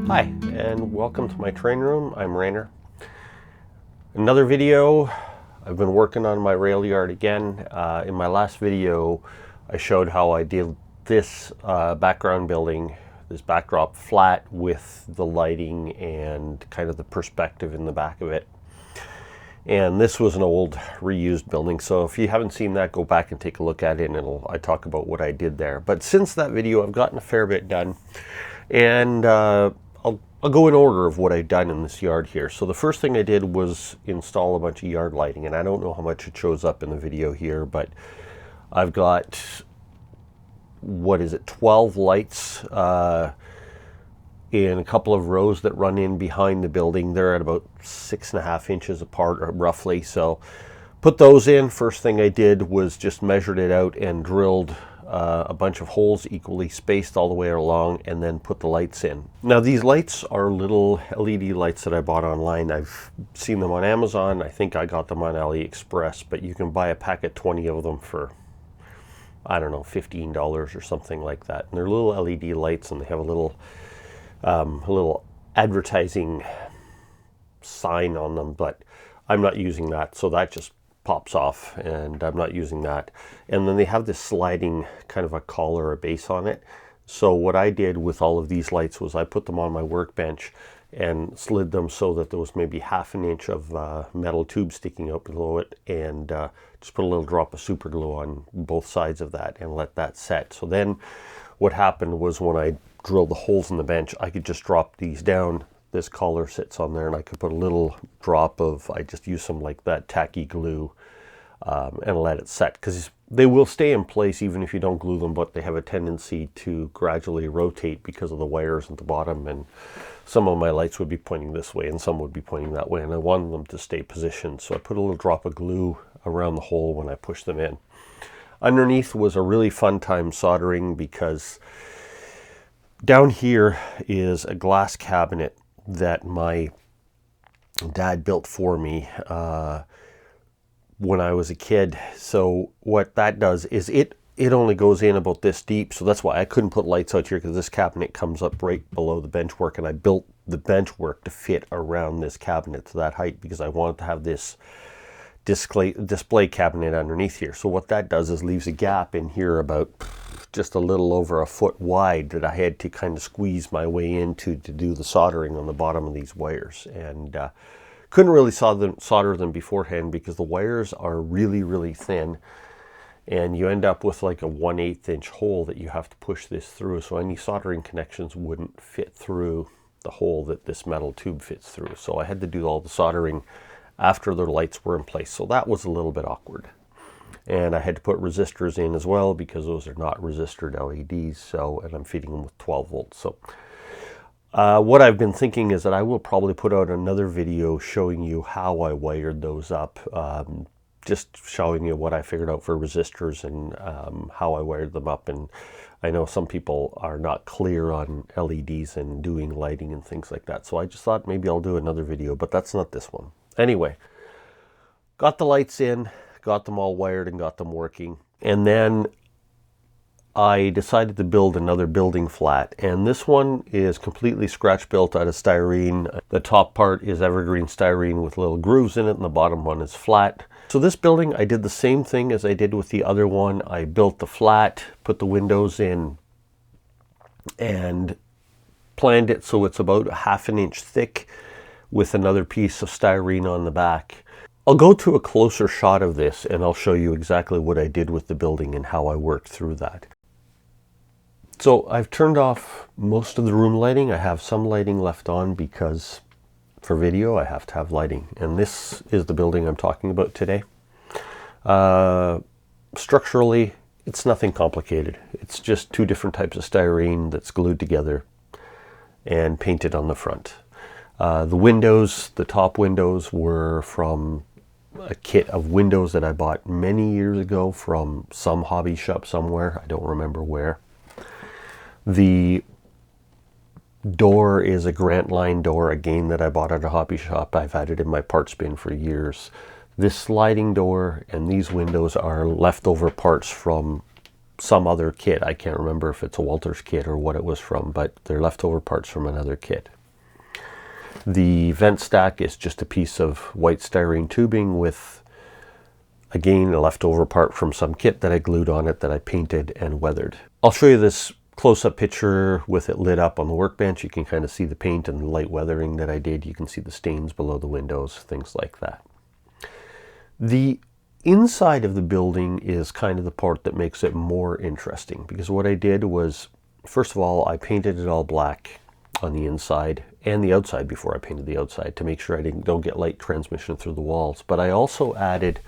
Hi, and welcome to my training room. I'm Rainer. Another video. I've been working on my rail yard again. In my last video, I showed how I did this background building, this backdrop flat with the lighting and kind of the perspective in the back of it. And this was an old reused building, so if you haven't seen that, go back and take a look at it, and I talk about what I did there. But since that video, I've gotten a fair bit done, and I'll go in order of what I've done in this yard here. So the first thing I did was install a bunch of yard lighting, and I don't know how much it shows up in the video here, but I've got, 12 lights in a couple of rows that run in behind the building. They're at about 6.5 inches apart, roughly. So put those in. First thing I did was just measured it out and drilled a bunch of holes equally spaced all the way along, and then put the lights in. Now these lights are little LED lights that I bought online. I've seen them on Amazon. I think I got them on AliExpress, but you can buy a pack of 20 of them for, I don't know, $15 or something like that. And they're little LED lights, and they have a little advertising sign on them, but I'm not using that, so that just pops off, and I'm not using that. And then they have this sliding kind of a collar or base on it. So what I did with all of these lights was I put them on my workbench and slid them so that there was maybe 1/2 inch of metal tube sticking out below it, and just put a little drop of super glue on both sides of that and let that set. So then what happened was, when I drilled the holes in the bench, I could just drop these down. This collar sits on there, and I could put a little drop of, I just use some like that tacky glue and let it set, because they will stay in place even if you don't glue them, but they have a tendency to gradually rotate because of the wires at the bottom, and some of my lights would be pointing this way and some would be pointing that way, and I wanted them to stay positioned. So I put a little drop of glue around the hole when I pushed them in. Underneath was a really fun time soldering, because down here is a glass cabinet that my dad built for me when I was a kid. So what that does is it only goes in about this deep, so that's why I couldn't put lights out here, because this cabinet comes up right below the benchwork, and I built the benchwork to fit around this cabinet to that height, because I wanted to have this display cabinet underneath here. So what that does is leaves a gap in here about just a little over 1 foot wide that I had to kind of squeeze my way into to do the soldering on the bottom of these wires, and couldn't really solder them beforehand, because the wires are really thin, and you end up with like a 1/8 inch hole that you have to push this through, so any soldering connections wouldn't fit through the hole that this metal tube fits through. So I had to do all the soldering after the lights were in place, so that was a little bit awkward. And I had to put resistors in as well, because those are not resistor LEDs, so, and I'm feeding them with 12 volts. So what I've been thinking is that I will probably put out another video showing you how I wired those up, just showing you what I figured out for resistors and how I wired them up. And I know some people are not clear on LEDs and doing lighting and things like that, so I just thought maybe I'll do another video, but that's not this one. Anyway, got the lights in, got them all wired and got them working, and then I decided to build another building flat, and this one is completely scratch built out of styrene. The top part is evergreen styrene with little grooves in it, and the bottom one is flat. So this building, I did the same thing as I did with the other one. I built the flat, put the windows in, and planned it so it's about 1/2 inch thick with another piece of styrene on the back. I'll go to a closer shot of this, and I'll show you exactly what I did with the building and how I worked through that. So I've turned off most of the room lighting. I have some lighting left on, because for video I have to have lighting. And this is the building I'm talking about today. Structurally, it's nothing complicated. It's just 2 different types of styrene that's glued together and painted on the front. The windows, the top windows, were from a kit of windows that I bought many years ago from some hobby shop somewhere. I don't remember where. The door is a Grant Line door, again, that I bought at a hobby shop. I've had it in my parts bin for years. This sliding door and these windows are leftover parts from some other kit. I can't remember if it's a Walters kit or what it was from, but they're leftover parts from another kit. The vent stack is just a piece of white styrene tubing with, again, a leftover part from some kit that I glued on it that I painted and weathered. I'll show you this close-up picture with it lit up on the workbench. You can kind of see the paint and the light weathering that I did. You can see the stains below the windows, things like that. The inside of the building is kind of the part that makes it more interesting, because what I did was, first of all, I painted it all black on the inside and the outside before I painted the outside to make sure I don't get light transmission through the walls. But I also added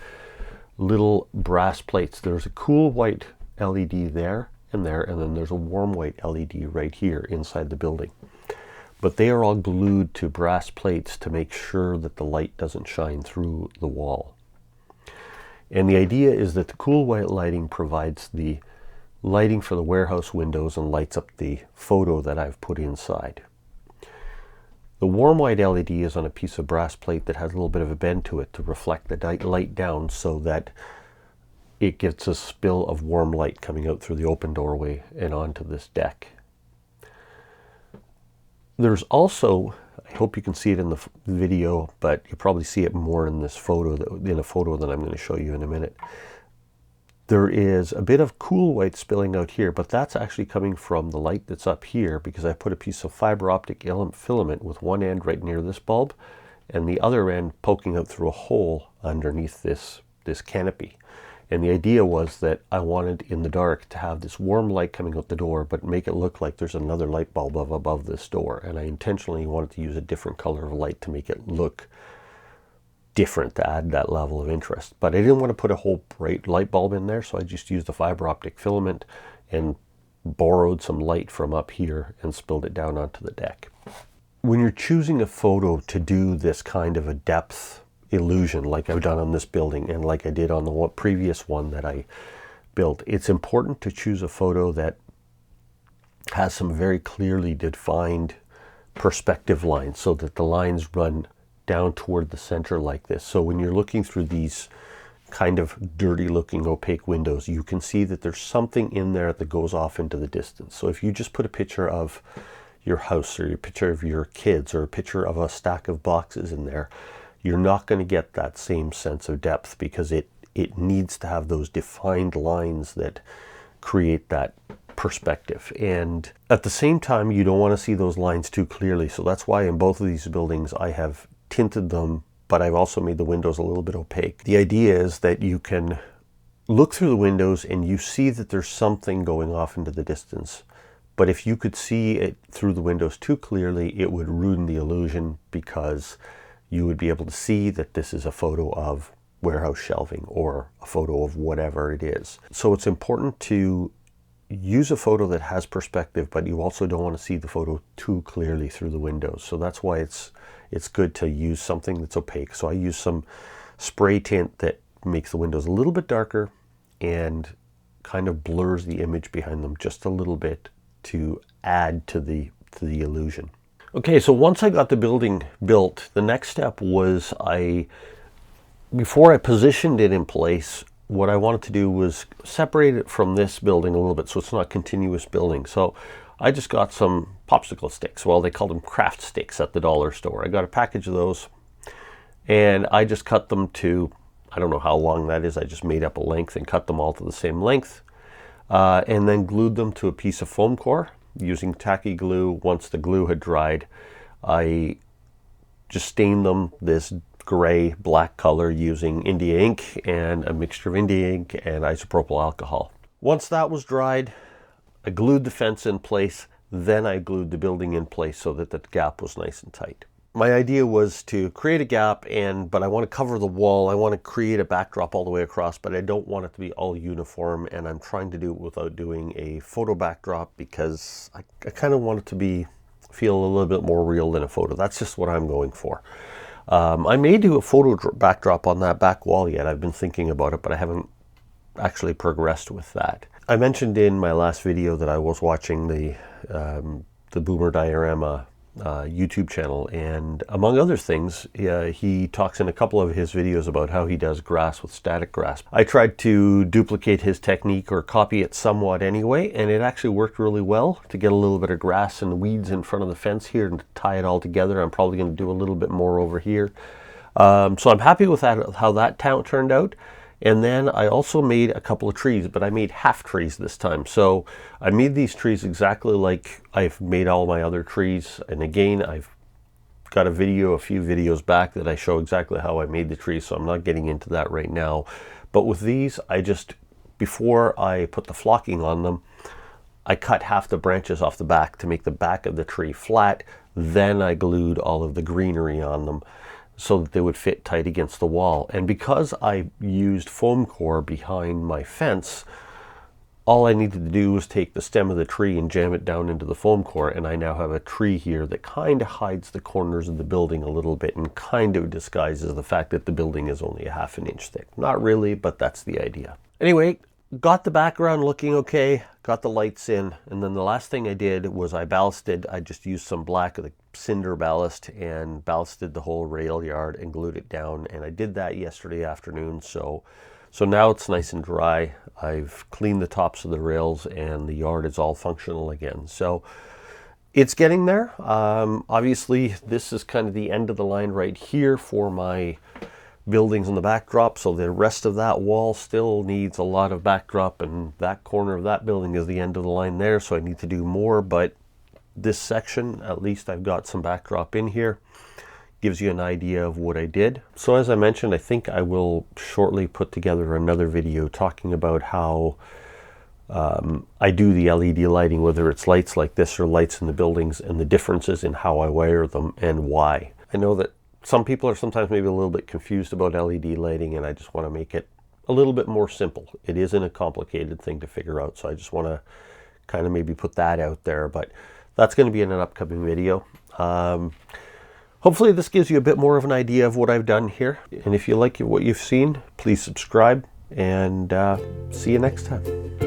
little brass plates. There's a cool white LED there, and then there's a warm white LED right here inside the building. But they are all glued to brass plates to make sure that the light doesn't shine through the wall. And the idea is that the cool white lighting provides the lighting for the warehouse windows and lights up the photo that I've put inside. The warm white LED is on a piece of brass plate that has a little bit of a bend to it to reflect the light down so that it gets a spill of warm light coming out through the open doorway and onto this deck. There's also, I hope you can see it in the video, but you'll probably see it more in this photo, in a photo that I'm going to show you in a minute. There is a bit of cool white spilling out here, but that's actually coming from the light that's up here, because I put a piece of fiber optic filament with one end right near this bulb and the other end poking out through a hole underneath this canopy. And the idea was that I wanted in the dark to have this warm light coming out the door, but make it look like there's another light bulb above this door. And I intentionally wanted to use a different color of light to make it look different, to add that level of interest. But I didn't want to put a whole bright light bulb in there, so I just used the fiber optic filament and borrowed some light from up here and spilled it down onto the deck. When you're choosing a photo to do this kind of a depth illusion like I've done on this building and like I did on the previous one that I built, it's important to choose a photo that has some very clearly defined perspective lines so that the lines run down toward the center like this. So when you're looking through these kind of dirty looking opaque windows, you can see that there's something in there that goes off into the distance. So if you just put a picture of your house or a picture of your kids or a picture of a stack of boxes in there, you're not going to get that same sense of depth, because it needs to have those defined lines that create that perspective. And at the same time, you don't want to see those lines too clearly. So that's why in both of these buildings I have tinted them, but I've also made the windows a little bit opaque. The idea is that you can look through the windows and you see that there's something going off into the distance. But if you could see it through the windows too clearly, it would ruin the illusion, because you would be able to see that this is a photo of warehouse shelving or a photo of whatever it is. So it's important to use a photo that has perspective, but you also don't want to see the photo too clearly through the windows. So that's why it's good to use something that's opaque. So I use some spray tint that makes the windows a little bit darker and kind of blurs the image behind them just a little bit to add to the illusion. Okay, so once I got the building built, the next step was before I positioned it in place, what I wanted to do was separate it from this building a little bit so it's not continuous building. So I just got some popsicle sticks. Well, they called them craft sticks at the dollar store. I got a package of those and I just cut them to, I don't know how long that is. I just made up a length and cut them all to the same length and then glued them to a piece of foam core using tacky glue. Once the glue had dried, I just stained them this gray black color using India ink and a mixture of India ink and isopropyl alcohol. Once that was dried, I glued the fence in place, then I glued the building in place so that the gap was nice and tight. My idea was to create a gap, but I want to cover the wall. I want to create a backdrop all the way across, but I don't want it to be all uniform, and I'm trying to do it without doing a photo backdrop because I kind of want it to feel a little bit more real than a photo. That's just what I'm going for. I may do a photo backdrop on that back wall yet. I've been thinking about it, but I haven't actually progressed with that. I mentioned in my last video that I was watching the Boomer Diorama YouTube channel, and among other things, he talks in a couple of his videos about how he does grass with static grass. I tried to duplicate his technique or copy it somewhat anyway, and it actually worked really well to get a little bit of grass and weeds in front of the fence here and to tie it all together. I'm probably going to do a little bit more over here. So I'm happy with that, how that turned out. And then I also made a couple of trees, but I made half trees this time. So I made these trees exactly like I've made all my other trees. And again, I've got a few videos back that I show exactly how I made the trees. So I'm not getting into that right now. But with these, before I put the flocking on them, I cut half the branches off the back to make the back of the tree flat. Then I glued all of the greenery on them so that they would fit tight against the wall. And because I used foam core behind my fence, all I needed to do was take the stem of the tree and jam it down into the foam core, and I now have a tree here that kind of hides the corners of the building a little bit and kind of disguises the fact that the building is only a ½ an inch thick. Not really, but that's the idea. Anyway, got the background looking okay, got the lights in, and then the last thing I did was I ballasted. I just used some black, the cinder ballast, and ballasted the whole rail yard and glued it down, and I did that yesterday afternoon. So now it's nice and dry. I've cleaned the tops of the rails and the yard is all functional again. So it's getting there. Obviously this is kind of the end of the line right here for my buildings in the backdrop, so the rest of that wall still needs a lot of backdrop, and that corner of that building is the end of the line there, so I need to do more. But this section, at least I've got some backdrop in here. Gives you an idea of what I did. So as I mentioned, I think I will shortly put together another video talking about how I do the LED lighting, whether it's lights like this or lights in the buildings, and the differences in how I wire them and why. I know that some people are sometimes maybe a little bit confused about LED lighting, and I just want to make it a little bit more simple. It isn't a complicated thing to figure out, so I just want to kind of maybe put that out there, but that's going to be in an upcoming video. Hopefully this gives you a bit more of an idea of what I've done here, and if you like what you've seen, please subscribe, and see you next time.